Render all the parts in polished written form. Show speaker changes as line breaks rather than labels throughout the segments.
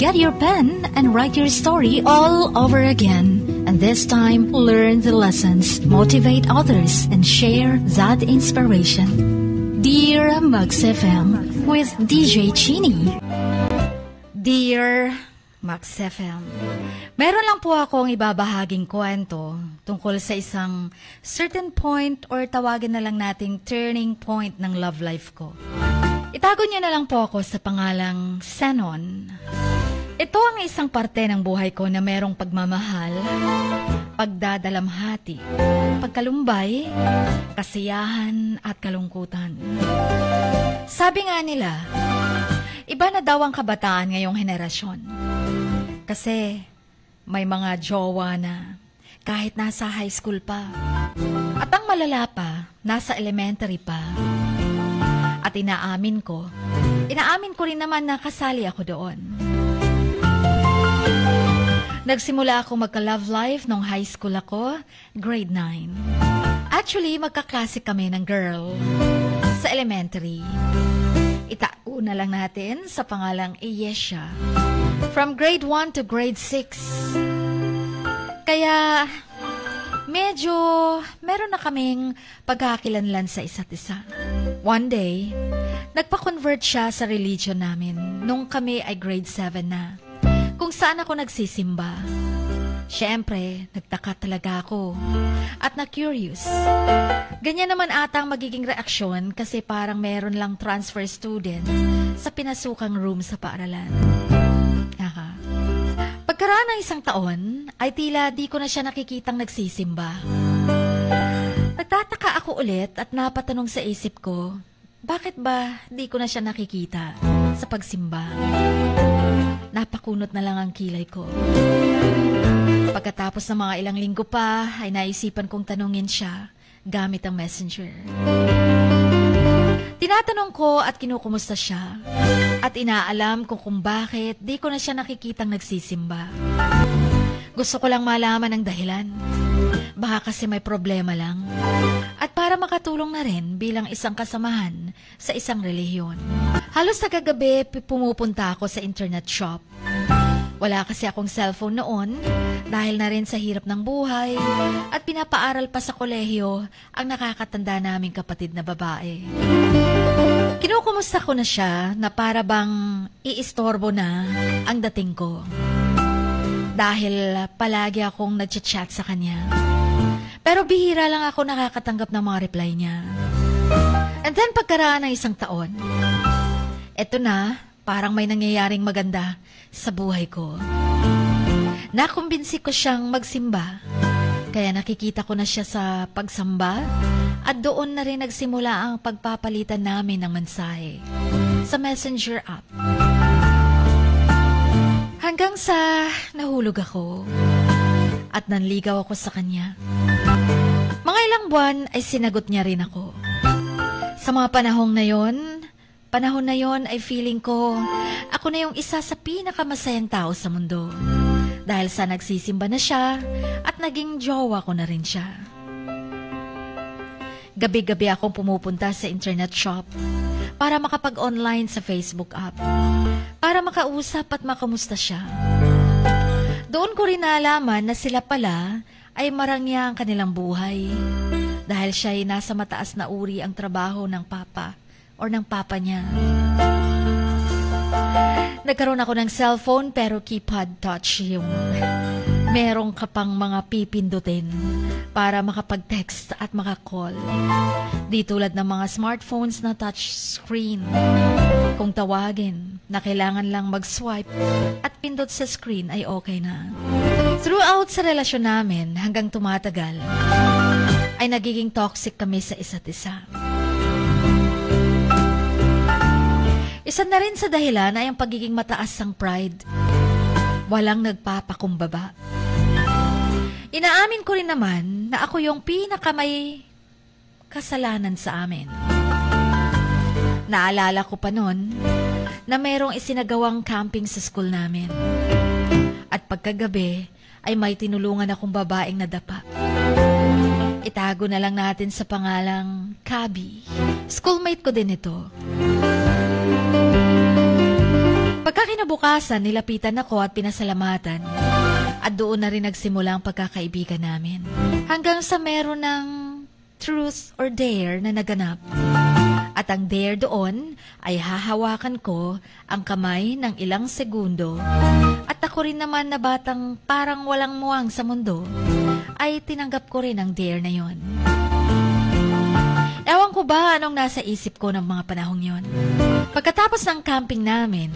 Get your pen and write your story all over again. And this time, learn the lessons, motivate others, and share that inspiration. Dear Max FM with DJ Chini. Dear Max FM, meron lang po akong ibabahaging kwento tungkol sa isang certain point or tawagin na lang nating turning point ng love life ko. Itago niyo na lang po ako sa pangalang Senon. Ito ang isang parte ng buhay ko na merong pagmamahal, pagdadalamhati, pagkalumbay, kasiyahan at kalungkutan. Sabi nga nila, iba na daw ang kabataan ngayong henerasyon. Kasi may mga jowa na kahit nasa high school pa. At ang malala pa, nasa elementary pa. At inaamin ko rin naman na kasali ako doon. Nagsimula ako magka-love life nung high school ako, grade 9. Actually, magkaklase kami ng girl sa elementary. Itago na lang natin sa pangalang Iyesha. From grade 1 to grade 6. Kaya, medyo meron na kaming pagkakakilanlan sa isa't isa. One day, nagpa-convert siya sa religion namin nung kami ay grade 7 na. Kung saan ako nagsisimba. Siyempre, nagtaka talaga ako at na-curious. Ganyan naman ata ang magiging reaksyon kasi parang meron lang transfer student sa pinasukang room sa paaralan. Pagkaraan ng isang taon, ay tila di ko na siya nakikitang nagsisimba. Nagtataka ako ulit at napatanong sa isip ko, bakit ba di ko na siya nakikita sa pagsimba? Napakunot na lang ang kilay ko. Pagkatapos ng mga ilang linggo pa, ay naisipan kong tanungin siya gamit ang messenger. Tinatanong ko at kinukumusta siya at inaalam ko kung bakit di ko na siya nakikitang nagsisimba. Gusto ko lang malaman ang dahilan. Baka kasi may problema lang. At para makatulong na rin bilang isang kasamahan sa isang relihiyon. Halos sa kagabi, pumupunta ako sa internet shop. Wala kasi akong cellphone noon dahil na rin sa hirap ng buhay at pinapaaral pa sa kolehiyo ang nakakatanda naming kapatid na babae. Kinukumusta ko na siya na para bang iistorbo na ang dating ko. Dahil palagi akong nagchat-chat sa kanya. Pero bihira lang ako nakakatanggap ng mga reply niya. And then pagkaraan ng isang taon, eto na, parang may nangyayaring maganda sa buhay ko. Nakumbinsi ko siyang magsimba, kaya nakikita ko na siya sa pagsamba at doon na rin nagsimula ang pagpapalitan namin ng mensahe sa messenger app. Hanggang sa nahulog ako at nanligaw ako sa kanya. Mga ilang buwan ay sinagot niya rin ako. Sa mga panahon na yon ay feeling ko ako na yung isa sa pinakamasayang tao sa mundo. Dahil sa nagsisimba na siya at naging jowa ko na rin siya. Gabi-gabi akong pumupunta sa internet shop para makapag-online sa Facebook app. Para makausap at makamusta siya. Doon ko rin naalaman na sila pala ay marangya ang kanilang buhay. Dahil siya ay nasa mataas na uri ang trabaho ng papa or ng papa niya. Nagkaroon ako ng cellphone pero keypad touch yung merong ka pang mga pipindutin para makapag-text at makakall. Di tulad ng mga smartphones na touch screen. Kung tawagin, na kailangan lang mag-swipe at pindot sa screen ay okay na. Throughout sa relasyon namin hanggang tumatagal, ay nagiging toxic kami sa isa't isa. Isa na rin sa dahilan ay ang pagiging mataas ng pride. Walang nagpapakumbaba. Inaamin ko rin naman na ako yung pinakamay kasalanan sa amin. Naalala ko pa noon na mayroong isinagawang camping sa school namin. At pagkagabi ay may tinulungan akong babaeng nadapa. Itago na lang natin sa pangalang Kabi. Schoolmate ko din ito. Pagkakinabukasan, nilapitan ako at pinasalamatan. At doon na rin nagsimula ang pagkakaibigan namin. Hanggang sa meron ng truth or dare na naganap. At ang dare doon ay hahawakan ko ang kamay ng ilang segundo. At ako rin naman na batang parang walang muwang sa mundo, ay tinanggap ko rin ang dare na yon. Ewan ko ba anong nasa isip ko ng mga panahong yon. Pagkatapos ng camping namin,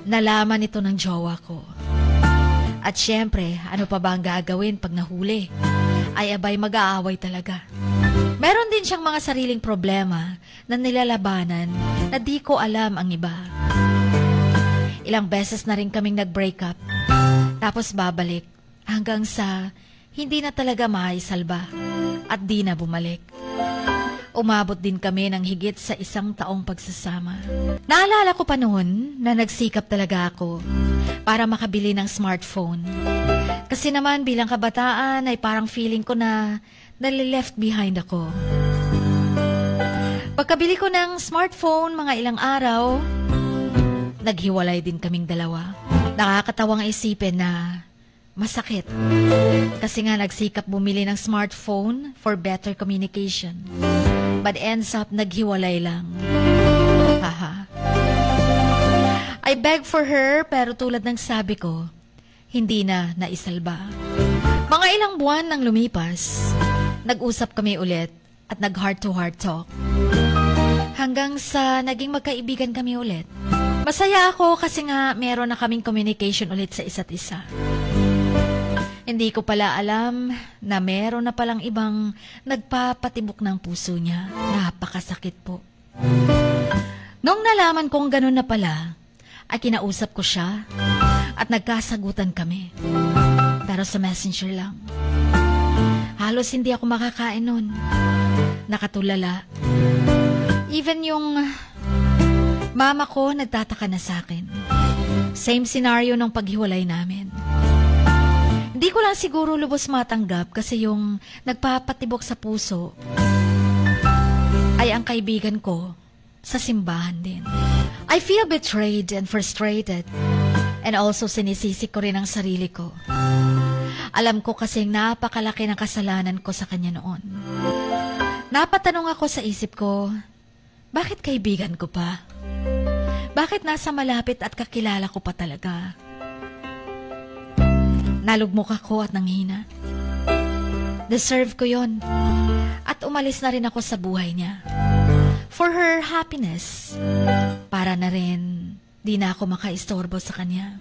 nalaman ito ng jowa ko. At syempre, ano pa ba ang gagawin pag nahuli? Ay abay mag-aaway talaga. Meron din siyang mga sariling problema na nilalabanan na di ko alam ang iba. Ilang beses na rin kaming nag-break up, tapos babalik hanggang sa hindi na talaga maisalba at di na bumalik. Umabot din kami ng higit sa 1 taong pagsasama. Naalala ko pa noon na nagsikap talaga ako para makabili ng smartphone. Kasi naman bilang kabataan ay parang feeling ko na nalileft behind ako. Pagkabili ko ng smartphone mga ilang araw, naghiwalay din kaming dalawa. Nakakatawang isipin na masakit. Kasi nga nagsikap bumili ng smartphone for better communication. But ends up naghiwalay lang. Haha. I begged for her pero tulad ng sabi ko, hindi na naisalba. Mga ilang buwan nang lumipas, nag-usap kami ulit at nag-heart-to-heart talk. Hanggang sa naging magkaibigan kami ulit. Masaya ako kasi nga meron na kaming communication ulit sa isa't isa. Hindi ko pala alam na meron na palang ibang nagpapatibok ng puso niya. Napakasakit po. Nung nalaman kong ganun na pala, ay kinausap ko siya at nagkasagutan kami. Pero sa messenger lang. Halos hindi ako makakain nun. Nakatulala. Even yung mama ko nagtataka na sa akin. Same scenario ng paghiwalay namin. Hindi ko lang siguro lubos matanggap kasi yung nagpapatibok sa puso ay ang kaibigan ko sa simbahan din. I feel betrayed and frustrated and also sinisisi ko rin ang sarili ko. Alam ko kasing napakalaki ng kasalanan ko sa kanya noon. Napatanong ako sa isip ko, bakit kaibigan ko pa? Bakit nasa malapit at kakilala ko pa talaga? Nalugmok ako at nanghina. Deserve ko yon. At umalis na rin ako sa buhay niya. For her happiness. Para na rin di na ako makaistorbo sa kanya.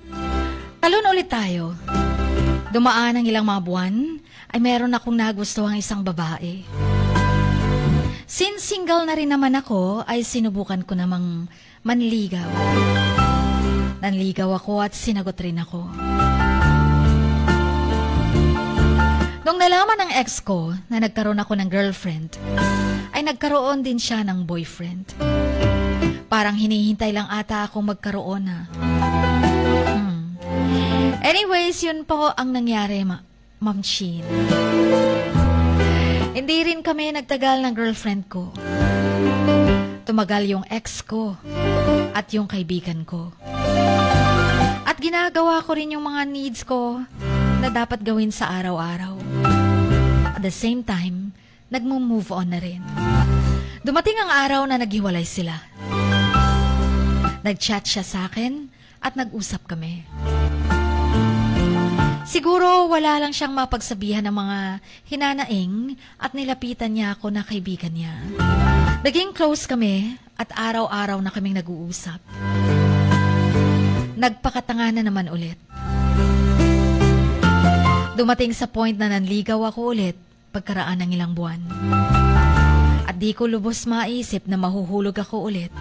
Talon ulit tayo. Dumaan ang ilang mga buwan, ay meron akong nagustuhang isang babae. Since single na rin naman ako, ay sinubukan ko namang manligaw. Nanligaw ako at sinagot rin ako. Nung nalaman ng ex ko na nagkaroon ako ng girlfriend, ay nagkaroon din siya ng boyfriend. Parang hinihintay lang ata akong magkaroon na. Anyways, yun po ang nangyari, Ma'am Sheen. Hindi rin kami nagtagal ng girlfriend ko. Tumagal yung ex ko at yung kaibigan ko. At ginagawa ko rin yung mga needs ko na dapat gawin sa araw-araw. At the same time, nagmo-move on na rin. Dumating ang araw na naghiwalay sila. Nag-chat siya sa akin at nag-usap kami. Siguro wala lang siyang mapagsabihan ng mga hinanaing at nilapitan niya ako na kaibigan niya. Naging close kami at araw-araw na kaming nag-uusap. Nagpakatanga na naman ulit. Dumating sa point na nanligaw ako ulit pagkaraan ng ilang buwan. At di ko lubos maisip na mahuhulog ako ulit.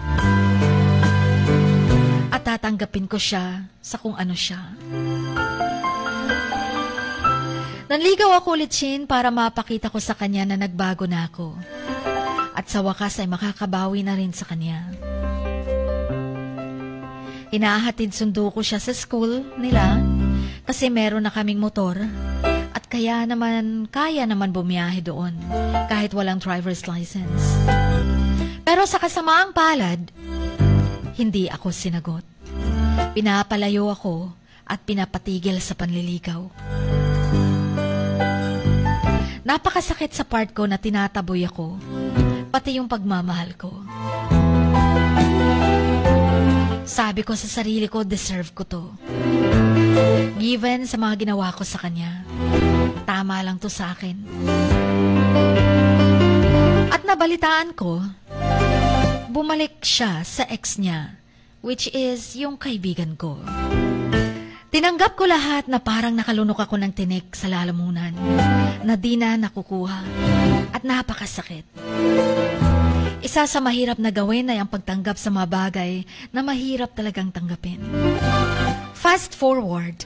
At tatanggapin ko siya sa kung ano siya. Nanligaw ako ulit, Shin, para mapakita ko sa kanya na nagbago na ako. At sa wakas ay makakabawi na rin sa kanya. Hinahatid sundo ko siya sa school nila kasi meron na kaming motor at kaya naman bumiyahe doon kahit walang driver's license. Pero sa kasamaang palad, hindi ako sinagot. Pinapalayo ako at pinapatigil sa panliligaw. Napakasakit sa part ko na tinataboy ako, pati yung pagmamahal ko. Sabi ko sa sarili ko, deserve ko to. Given sa mga ginawa ko sa kanya, tama lang to sa akin. At nabalitaan ko, bumalik siya sa ex niya, which is yung kaibigan ko. Tinanggap ko lahat na parang nakalunok ako ng tinik sa lalamunan na di na nakukuha at napakasakit. Isa sa mahirap na gawin ay ang pagtanggap sa mga bagay na mahirap talagang tanggapin. Fast forward,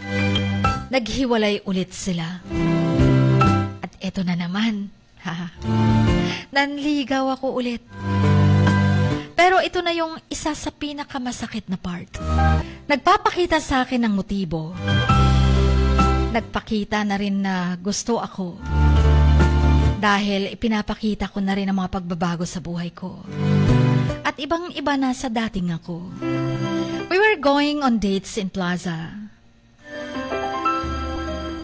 naghiwalay ulit sila. At eto na naman, nanligaw ako ulit. Pero ito na yung isa sa pinakamasakit na part. Nagpapakita sa akin ng motibo. Nagpakita na rin na gusto ako. Dahil ipinapakita ko na rin ang mga pagbabago sa buhay ko. At ibang-iba na sa dating ako. We were going on dates in plaza.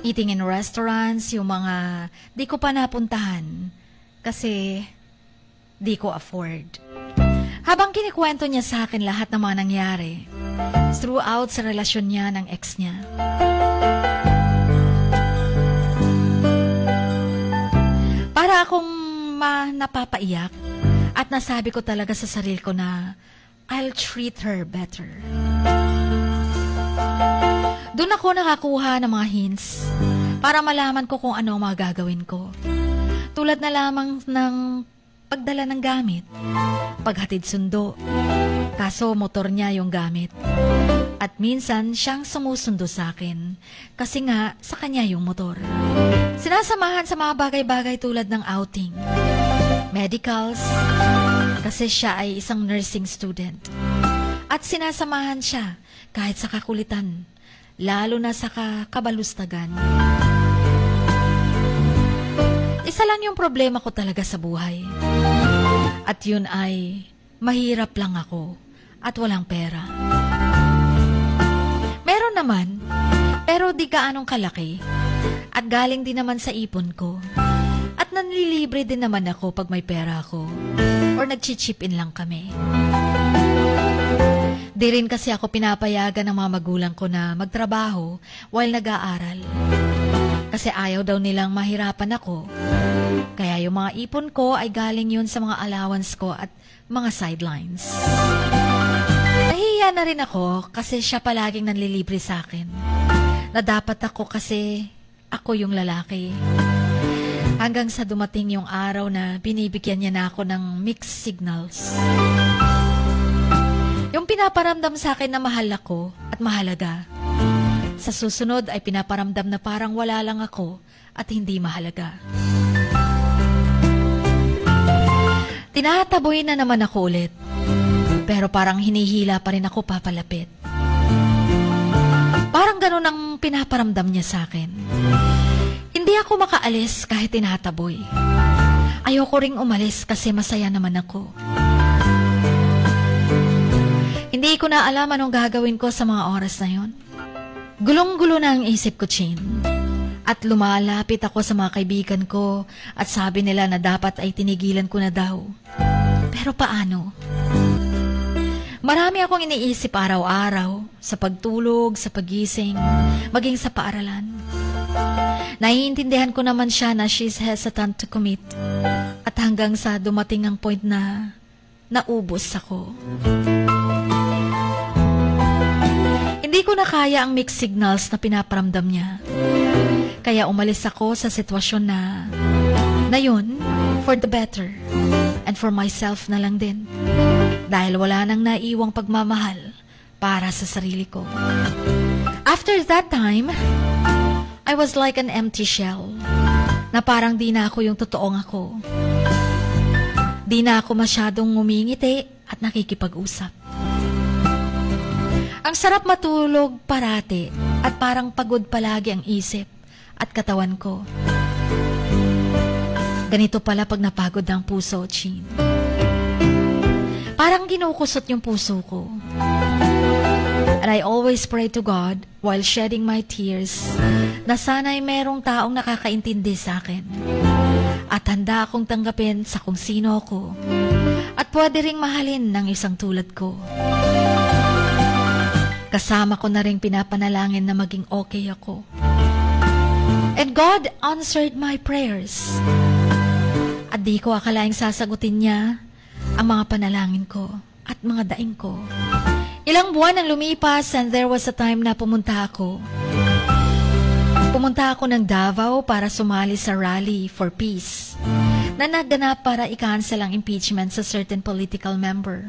Eating in restaurants, yung mga di ko pa napuntahan. Kasi di ko afford. Habang kinikwento niya sa akin lahat ng mga nangyari throughout sa relasyon niya ng ex niya. Para akong napapaiyak at nasabi ko talaga sa sarili ko na I'll treat her better. Doon ako nakakuha ng mga hints para malaman ko kung ano ang mga gagawin ko. Tulad na lamang ng pagdala ng gamit, paghatid sundo, kaso motor niya yung gamit. At minsan siyang sumusundo sa akin kasi nga sa kanya yung motor. Sinasamahan sa mga bagay-bagay tulad ng outing, medicals, kasi siya ay isang nursing student. At sinasamahan siya kahit sa kakulitan, lalo na sa kabalustagan. Isa lang yung problema ko talaga sa buhay. At yun ay, mahirap lang ako at walang pera. Meron naman, pero di gaanong kalaki. At galing din naman sa ipon ko. At nanlilibre din naman ako pag may pera ako. Or nag-chip in lang kami. Di rin kasi ako pinapayagan ng mga magulang ko na magtrabaho while nag-aaral. Kasi ayaw daw nilang mahirapan ako. Kaya yung mga ipon ko ay galing yun sa mga allowance ko at mga sidelines. Nahihiya na rin ako kasi siya palaging nanlilibre sa akin. Na dapat ako kasi ako yung lalaki. Hanggang sa dumating yung araw na binibigyan niya na ako ng mixed signals. Yung pinaparamdam sa akin na mahal ako at mahalaga. Sa susunod ay pinaparamdam na parang wala lang ako at hindi mahalaga. Tinataboy na naman ako ulit. Pero parang hinihila pa rin ako papalapit. Parang ganun ang pinaparamdam niya sa akin. Hindi ako makaalis kahit tinataboy. Ayoko ring umalis kasi masaya naman ako. Hindi ko na alam anong gagawin ko sa mga oras na yon. Gulong-gulo na ang isip ko, Chin. At lumalapit ako sa mga kaibigan ko at sabi nila na dapat ay tinigilan ko na daw. Pero paano? Marami akong iniisip araw-araw sa pagtulog, sa pagising, maging sa paaralan. Naiintindihan ko naman siya na she's hesitant to commit. At hanggang sa dumating ang point na naubos ako. Hindi ko na kaya ang mixed signals na pinaparamdam niya. Kaya umalis ako sa sitwasyon na yun, for the better. And for myself na lang din. Dahil wala nang naiiwang pagmamahal para sa sarili ko. After that time, I was like an empty shell. Na parang di na ako yung totoong ako. Di na ako masyadong ngumingiti at nakikipag-usap. Ang sarap matulog parati at parang pagod palagi ang isip at katawan ko. Ganito pala pag napagod ang puso, Chin. Parang ginukusot yung puso ko. And I always pray to God while shedding my tears na sana'y merong taong nakakaintindi sa akin at handa akong tanggapin sa kung sino ako at pwede ring mahalin ng isang tulad ko. Kasama ko na ring pinapanalangin na maging okay ako. And God answered my prayers. At di ko akalaing sasagutin niya ang mga panalangin ko at mga daing ko. Ilang buwan ang lumipas and there was a time na pumunta ako. Pumunta ako ng Davao para sumali sa rally for peace na naganap para i-cancel ang impeachment sa certain political member.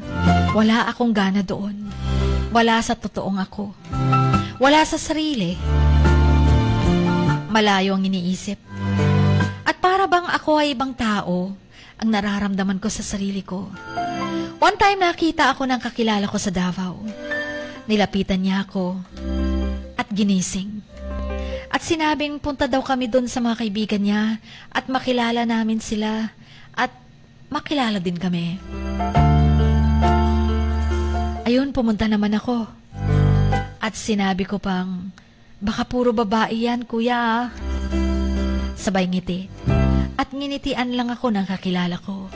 Wala akong gana doon. Wala sa totoong ako. Wala sa sarili. Malayo ang iniisip. At para bang ako ay ibang tao ang nararamdaman ko sa sarili ko. One time nakita ako ng kakilala ko sa Davao. Nilapitan niya ako at ginising. At sinabing punta daw kami doon sa mga kaibigan niya at makilala namin sila at makilala din kami. Ayun, pumunta naman ako. At sinabi ko pang, baka puro babae yan, kuya. Sabay ngiti. At nginitian lang ako ng kakilala ko.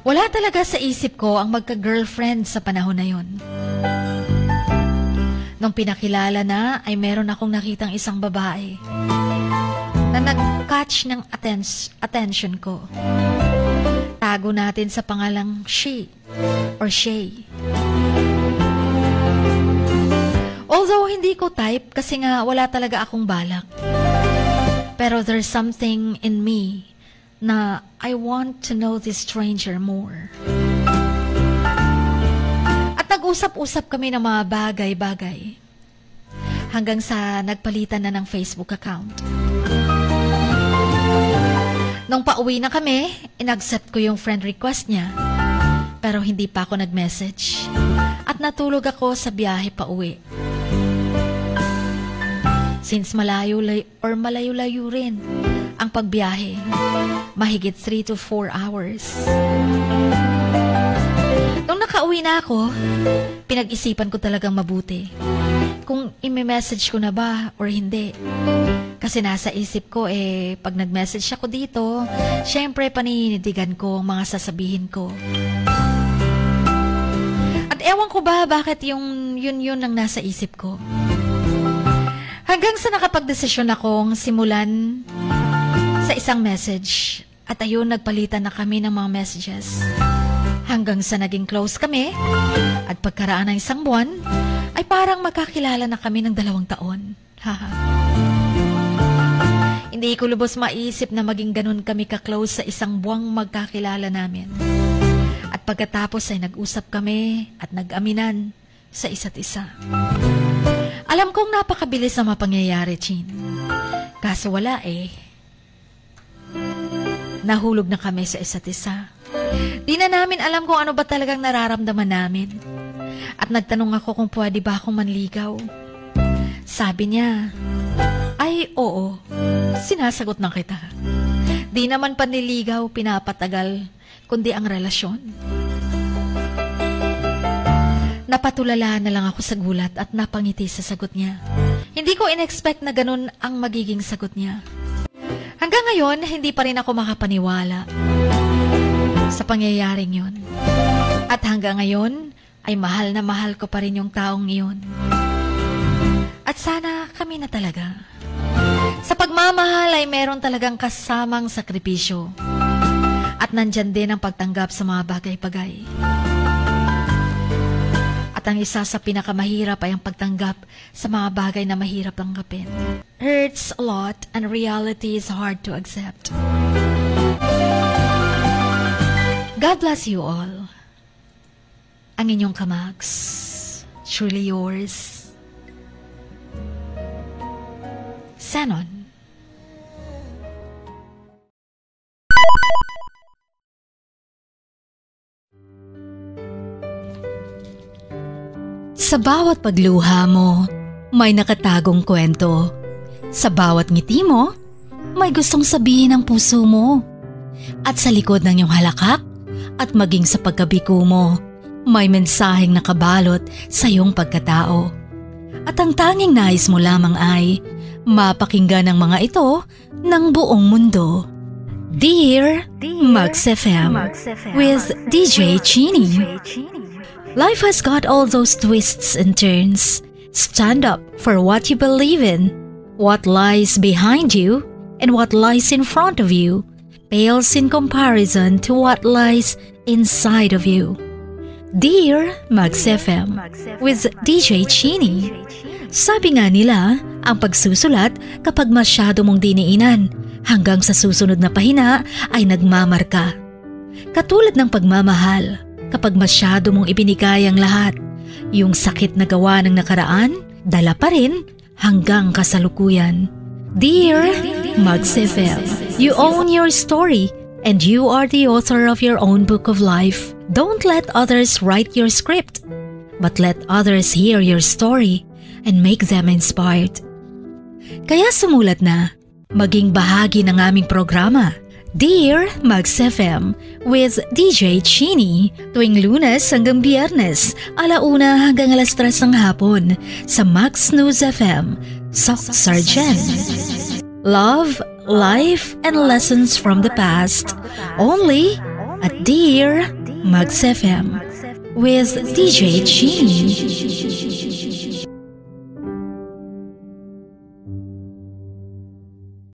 Wala talaga sa isip ko ang magka-girlfriend sa panahon na yon. Nung pinakilala na, ay meron akong nakitang isang babae na nag-catch ng attention ko. Tago natin sa pangalang she or Shay. Although hindi ko type kasi nga wala talaga akong balak. Pero there's something in me na I want to know this stranger more. At nag-usap-usap kami ng mga bagay-bagay hanggang sa nagpalitan na ng Facebook account. Nung pauwi na kami, inaccept ko yung friend request niya pero hindi pa ako nag-message at natulog ako sa biyahe pauwi. Since malayo-layo rin ang pagbiyahe, mahigit 3 to 4 hours. Nung nakauwi na ako, pinag-isipan ko talagang mabuti kung i-message ko na ba or hindi. Kasi nasa isip ko pag nag-message ako dito, syempre paninindigan ko ang mga sasabihin ko. At ewan ko ba bakit yun ang nasa isip ko. Hanggang sa nakapagdesisyon akong simulan sa isang message at ayun nagpalitan na kami ng mga messages. Hanggang sa naging close kami at pagkaraan ng isang buwan ay parang magkakilala na kami ng 2 taon. Haha. Hindi ko lubos maisip na maging ganun kami ka-close sa isang buwang magkakilala namin. At pagkatapos ay nag-usap kami at nag-aminan sa isa't isa. Alam kong napakabilis ang mapangyayari, Chin. Kaso wala Nahulog na kami sa isa't isa. Di na namin alam kung ano ba talagang nararamdaman namin. At nagtanong ako kung pwede ba akong manligaw. Sabi niya, ay oo, sinasagot na kita. Di naman panliligaw pinapatagal, kundi ang relasyon. Napatulala na lang ako sa gulat at napangiti sa sagot niya. Hindi ko in-expect na ganun ang magiging sagot niya. Hanggang ngayon, hindi pa rin ako makapaniwala sa pangyayaring yun. At hanggang ngayon, ay mahal na mahal ko pa rin yung taong iyon. At sana kami na talaga. Sa pagmamahal ay meron talagang kasamang sakripisyo. At nandyan din ang pagtanggap sa mga bagay-bagay. At ang isa sa pinakamahirap ay ang pagtanggap sa mga bagay na mahirap tanggapin. Hurts a lot and reality is hard to accept. God bless you all. Ang inyong kamags. Truly yours. Sanon. Sa bawat pagluha mo, may nakatagong kwento. Sa bawat ngiti mo, may gustong sabihin ang puso mo. At sa likod ng iyong halakak at maging sa pagkabiko mo,
may mensaheng nakabalot sa iyong pagkatao. At ang tanging nais mo lamang ay mapakinggan ang mga ito ng buong mundo. Dear Max FM with DJ Chini. Life has got all those twists and turns. Stand up for what you believe in. What lies behind you and what lies in front of you pales in comparison to what lies inside of you. Dear Max FM with DJ Chini. Sabi nga nila, ang pagsusulat kapag masyado mong diniinan hanggang sa susunod na pahina ay nagmamarka. Katulad ng pagmamahal, kapag masyado mong ibinigay ang lahat, yung sakit na gawa ng nakaraan, dala pa rin hanggang kasalukuyan. Dear Max FM, you own your story and you are the author of your own book of life. Don't let others write your script, but let others hear your story and make them inspired. Kaya sumulat na, maging bahagi ng aming programa, Dear Max FM with DJ Chini, tuwing Lunes hanggang Biyernes, 1:00 hanggang 3:00 ng hapon sa Max News FM, Sock Sargent. Love, life, and lessons from the past, only at Dear Max FM with DJ Chini.